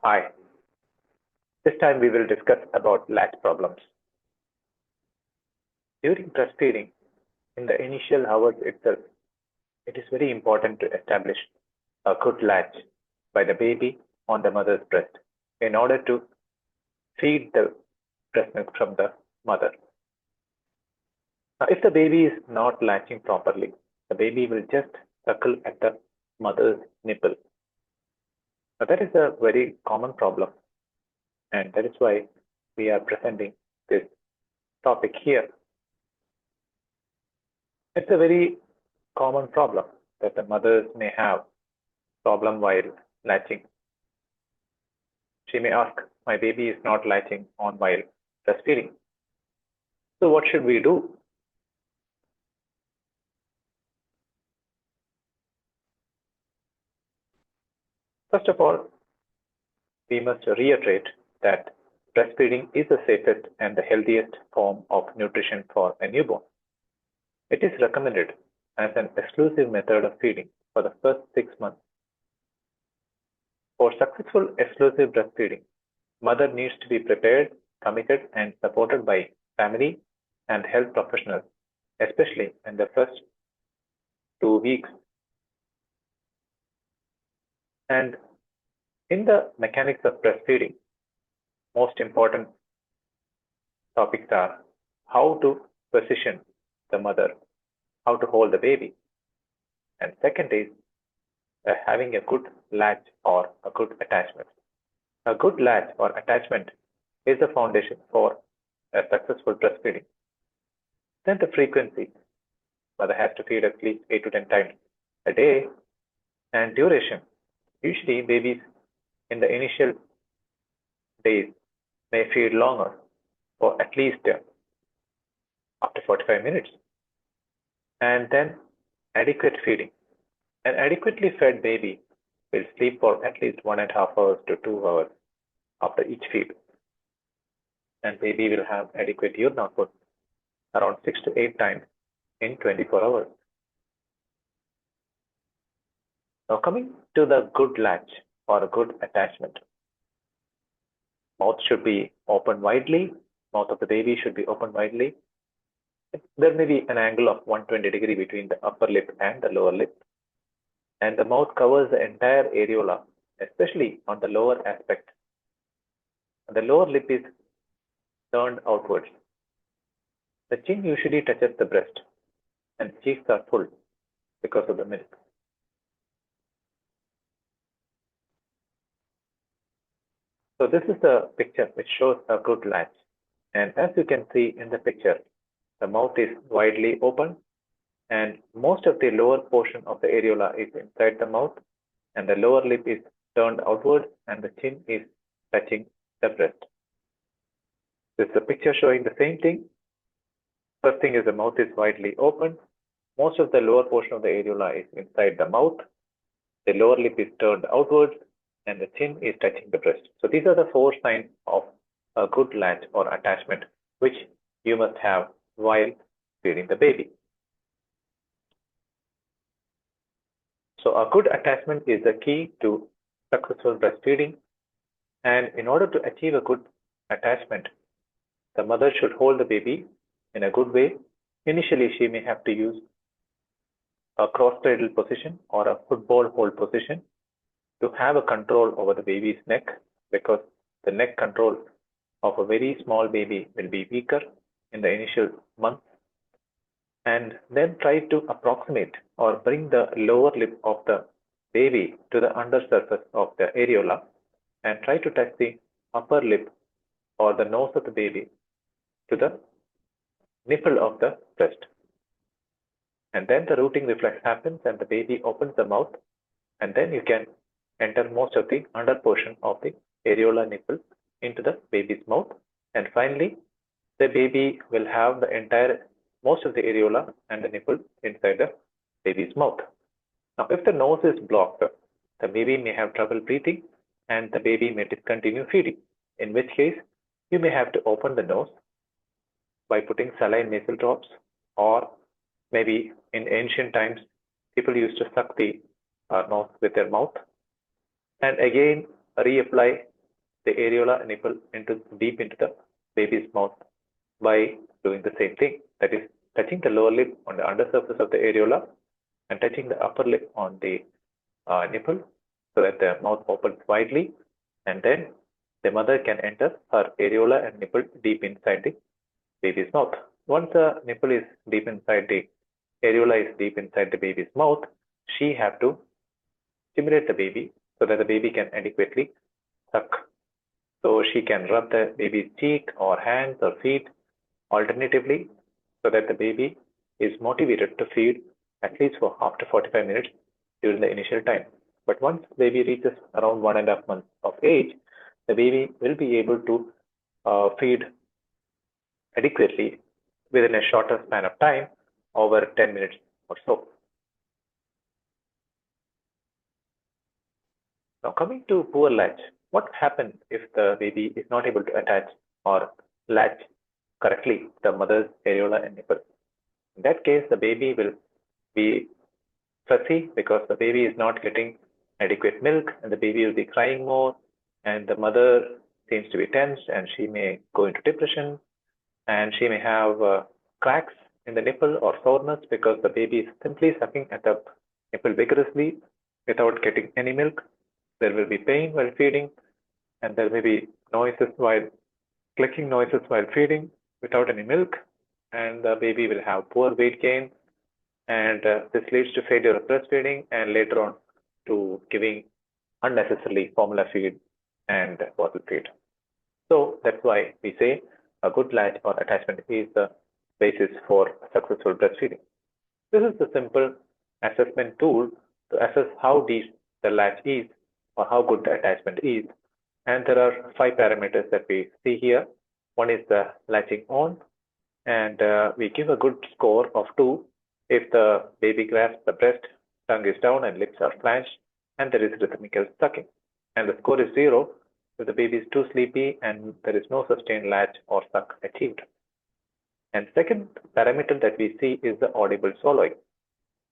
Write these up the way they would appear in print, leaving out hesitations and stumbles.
Hi, this time we will discuss about latch problems. During breastfeeding, in the initial hours itself, it is very important to establish a good latch by the baby on the mother's breast in order to feed the breast milk from the mother. Now, if the baby is not latching properly, the baby will just suckle at the mother's nipple. Now, that is a very common problem, and that is why we are presenting this topic here. It's a very common problem that the mothers may have problem while latching. She may ask, my baby is not latching on while breastfeeding. So what should we do? First of all, we must reiterate that breastfeeding is the safest and the healthiest form of nutrition for a newborn. It is recommended as an exclusive method of feeding for the first 6 months. For successful exclusive breastfeeding, mother needs to be prepared, committed, and supported by family and health professionals, especially in the first 2 weeks. And in the mechanics of breastfeeding, most important topics are how to position the mother, how to hold the baby, and second is having a good latch or a good attachment. A good latch or attachment is the foundation for a successful breastfeeding. Then the frequency. Mother has to feed at least 8 to 10 times a day, and duration. Usually babies in the initial days may feed longer for at least up to 45 minutes. And then adequate feeding. An adequately fed baby will sleep for at least 1.5 hours to 2 hours after each feed. And baby will have adequate urine output around 6 to 8 times in 24 hours. Now coming to the good latch or a good attachment. Mouth should be open widely. Mouth of the baby should be open widely. There may be an angle of 120 degrees between the upper lip and the lower lip. And the mouth covers the entire areola, especially on the lower aspect. The lower lip is turned outwards. The chin usually touches the breast, and cheeks are full because of the milk. So this is the picture which shows a good latch. And as you can see in the picture, the mouth is widely open and most of the lower portion of the areola is inside the mouth and the lower lip is turned outward and the chin is touching the breast. This is a picture showing the same thing. First thing is the mouth is widely open. Most of the lower portion of the areola is inside the mouth. The lower lip is turned outwards and the chin is touching the breast. So these are the 4 signs of a good latch or attachment which you must have while feeding the baby. So a good attachment is the key to successful breastfeeding. And in order to achieve a good attachment, the mother should hold the baby in a good way. Initially, she may have to use a cross-cradle position or a football hold position to have a control over the baby's neck, because the neck control of a very small baby will be weaker in the initial months. And then try to approximate or bring the lower lip of the baby to the undersurface of the areola and try to touch the upper lip or the nose of the baby to the nipple of the breast. And then the rooting reflex happens and the baby opens the mouth, and then you can enter most of the under portion of the areola nipple into the baby's mouth. And finally, the baby will have the most of the areola and the nipple inside the baby's mouth. Now, if the nose is blocked, the baby may have trouble breathing and the baby may discontinue feeding, in which case you may have to open the nose by putting saline nasal drops, or maybe in ancient times, people used to suck the nose with their mouth. And again, reapply the areola nipple deep into the baby's mouth by doing the same thing. That is, touching the lower lip on the undersurface of the areola and touching the upper lip on the nipple so that the mouth opens widely, and then the mother can enter her areola and nipple deep inside the baby's mouth. Once the nipple is deep inside the areola is deep inside the baby's mouth, she have to stimulate the baby so that the baby can adequately suck. So she can rub the baby's cheek or hands or feet alternatively so that the baby is motivated to feed at least for up to 45 minutes during the initial time. But once baby reaches around 1.5 months of age, the baby will be able to feed adequately within a shorter span of time, over 10 minutes or so. Now coming to poor latch, what happens if the baby is not able to attach or latch correctly the mother's areola and nipple? In that case, the baby will be fussy because the baby is not getting adequate milk, and the baby will be crying more, and the mother seems to be tense, and she may go into depression, and she may have cracks in the nipple or soreness because the baby is simply sucking at the nipple vigorously without getting any milk. There will be pain while feeding, and there may be clicking noises while feeding without any milk, and the baby will have poor weight gain, and this leads to failure of breastfeeding and later on to giving unnecessarily formula feed and bottle feed. So that's why we say a good latch or attachment is the basis for successful breastfeeding. This is the simple assessment tool to assess how deep the latch is or how good the attachment is. And there are 5 parameters that we see here. One is the latching on, and we give a good score of 2 if the baby grasps the breast, tongue is down and lips are flanched, and there is rhythmical sucking. And the score is 0 if the baby is too sleepy and there is no sustained latch or suck achieved. And second parameter that we see is the audible swallowing.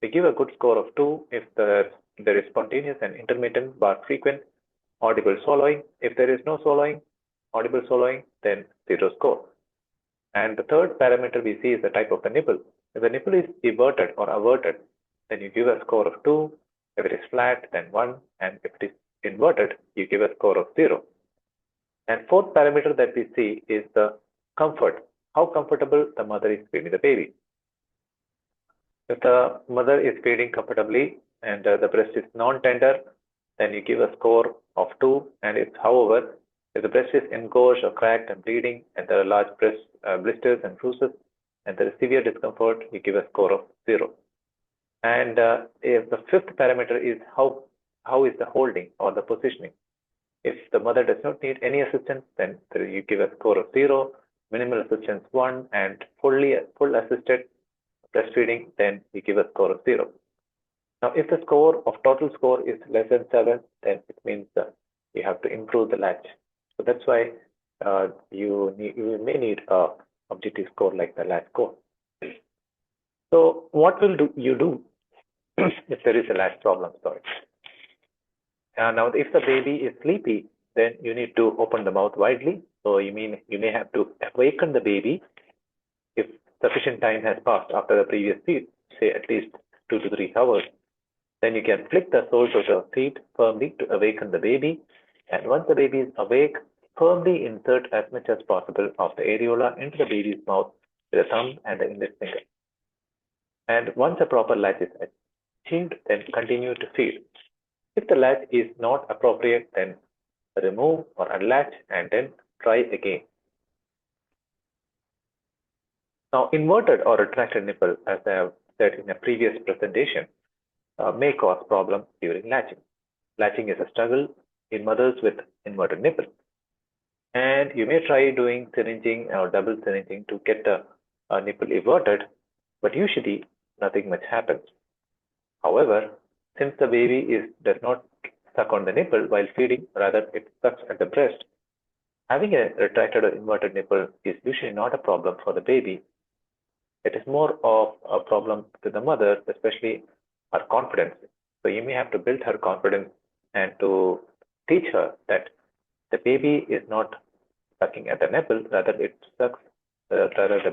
We give a good score of 2 if there is spontaneous and intermittent but frequent audible swallowing. If there is no audible swallowing, then 0 score. And the third parameter we see is the type of the nipple. If the nipple is everted or averted, then you give a score of 2. If it is flat, then 1. And if it is inverted, you give a score of 0. And fourth parameter that we see is the comfort. How comfortable the mother is feeding the baby. If the mother is feeding comfortably and the breast is non-tender, then you give a score of 2. And however, if the breast is engorged or cracked and bleeding, and there are large breast blisters and bruises, and there is severe discomfort, you give a score of 0. And if the fifth parameter is how is the holding or the positioning. If the mother does not need any assistance, then you give a score of 0, minimal assistance 1, and full assisted breastfeeding, then you give a score of 0. Now, if the total score is less than 7, then it means you have to improve the latch. So that's why you may need a objective score like the latch score. So what will you do if there is a latch problem? Sorry. Now, if the baby is sleepy, then you need to open the mouth widely. So you may have to awaken the baby if sufficient time has passed after the previous feed, say at least 2 to 3 hours. Then you can flick the soles of the feet firmly to awaken the baby. And once the baby is awake, firmly insert as much as possible of the areola into the baby's mouth with the thumb and the index finger. And once a proper latch is achieved, then continue to feed. If the latch is not appropriate, then remove or unlatch and then try again. Now, inverted or retracted nipple, as I have said in a previous presentation, may cause problems during latching. Latching is a struggle in mothers with inverted nipple. And you may try doing syringing or double syringing to get the nipple everted, but usually nothing much happens. However, since the baby does not suck on the nipple while feeding, rather it sucks at the breast, having a retracted or inverted nipple is usually not a problem for the baby. It is more of a problem to the mother, especially her confidence. So you may have to build her confidence and to teach her that the baby is not sucking at the nipple, rather the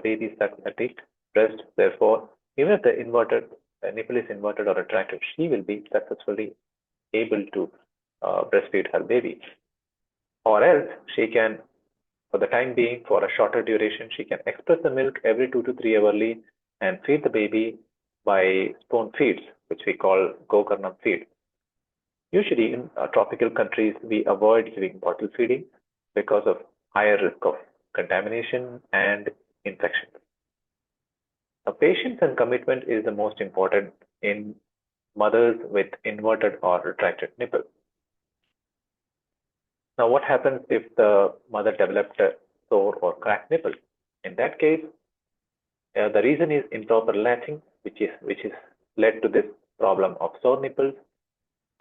baby sucks at the breast. Therefore, even if the nipple is inverted or retracted, she will be successfully able to breastfeed her baby. Or else she can, for the time being, for a shorter duration, she can express the milk every 2 to 3 hours and feed the baby by spoon feeds, which we call Gokarnam feed. Usually in tropical countries, we avoid giving bottle feeding because of higher risk of contamination and infection. Now, patience and commitment is the most important in mothers with inverted or retracted nipple. Now, what happens if the mother developed a sore or cracked nipple? In that case, the reason is improper latching, which is led to this problem of sore nipples,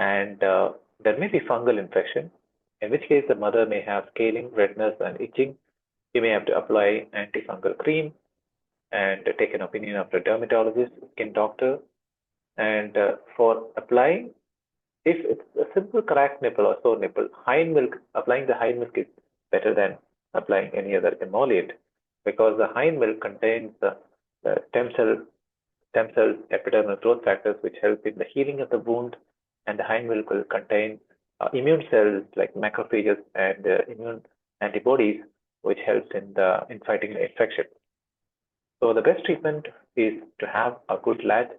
and there may be fungal infection, in which case the mother may have scaling, redness, and itching. She may have to apply antifungal cream and take an opinion of a dermatologist, skin doctor. And for applying, if it's a simple cracked nipple or sore nipple, hind milk, applying the hind milk is better than applying any other emollient, because the hind milk contains the stem cells, epidermal growth factors, which help in the healing of the wound, and the hind milk will contain immune cells like macrophages and immune antibodies, which helps in fighting the infection. So the best treatment is to have a good latch,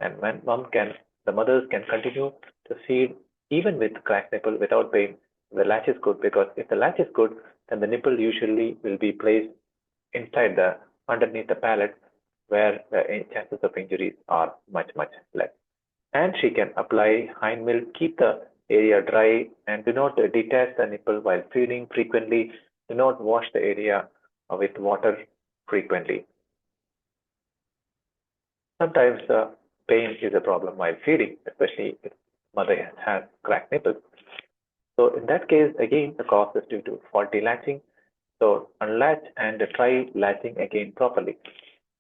and when the mothers can continue to feed even with cracked nipple without pain. The latch is good, because if the latch is good, then the nipple usually will be placed inside underneath the palate, where the chances of injuries are much less. And she can apply hind milk, keep the area dry, and do not detach the nipple while feeding frequently. Do not wash the area with water frequently. Sometimes pain is a problem while feeding, especially if mother has cracked nipples. So in that case, again, the cause is due to faulty latching. So unlatch and try latching again properly.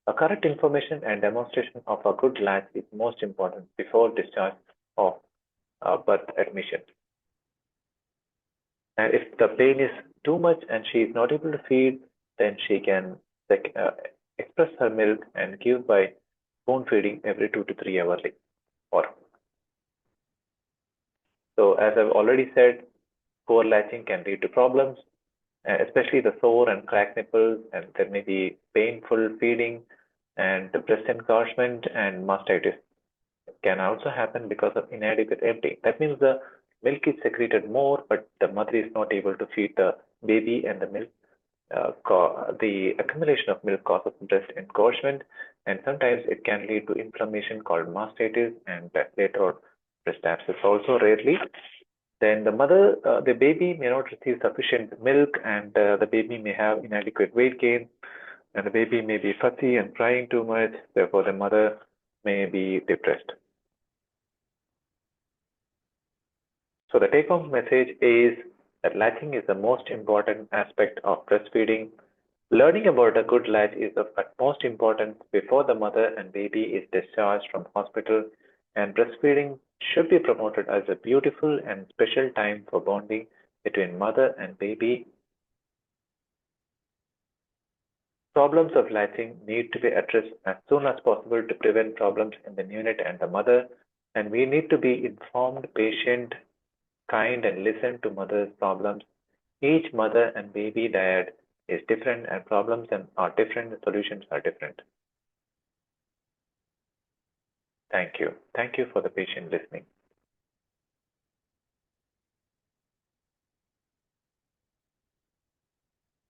A correct information and demonstration of a good latch is most important before discharge of birth admission. And if the pain is too much and she is not able to feed, then she can express her milk and give by spoon feeding every 2 to 3 hours. Or so, as I've already said, poor latching can lead to problems, especially the sore and cracked nipples, and there may be painful feeding and breast engorgement and mastitis can also happen because of inadequate emptying. That means the milk is secreted more, but the mother is not able to feed the baby, and the milk, the accumulation of milk causes breast engorgement, and sometimes it can lead to inflammation called mastitis, and later on breast abscess also rarely. Then the baby may not receive sufficient milk, and the baby may have inadequate weight gain, and the baby may be fussy and crying too much. Therefore, the mother may be depressed. So the take-home message is that latching is the most important aspect of breastfeeding. Learning about a good latch is of utmost importance before the mother and baby is discharged from hospital, and breastfeeding should be promoted as a beautiful and special time for bonding between mother and baby. Problems of latching need to be addressed as soon as possible to prevent problems in the neonate and the mother, and we need to be informed, patient, kind, and listen to mother's problems. Each mother and baby dyad is different, and problems are different, the solutions are different. Thank you. Thank you for the patient listening.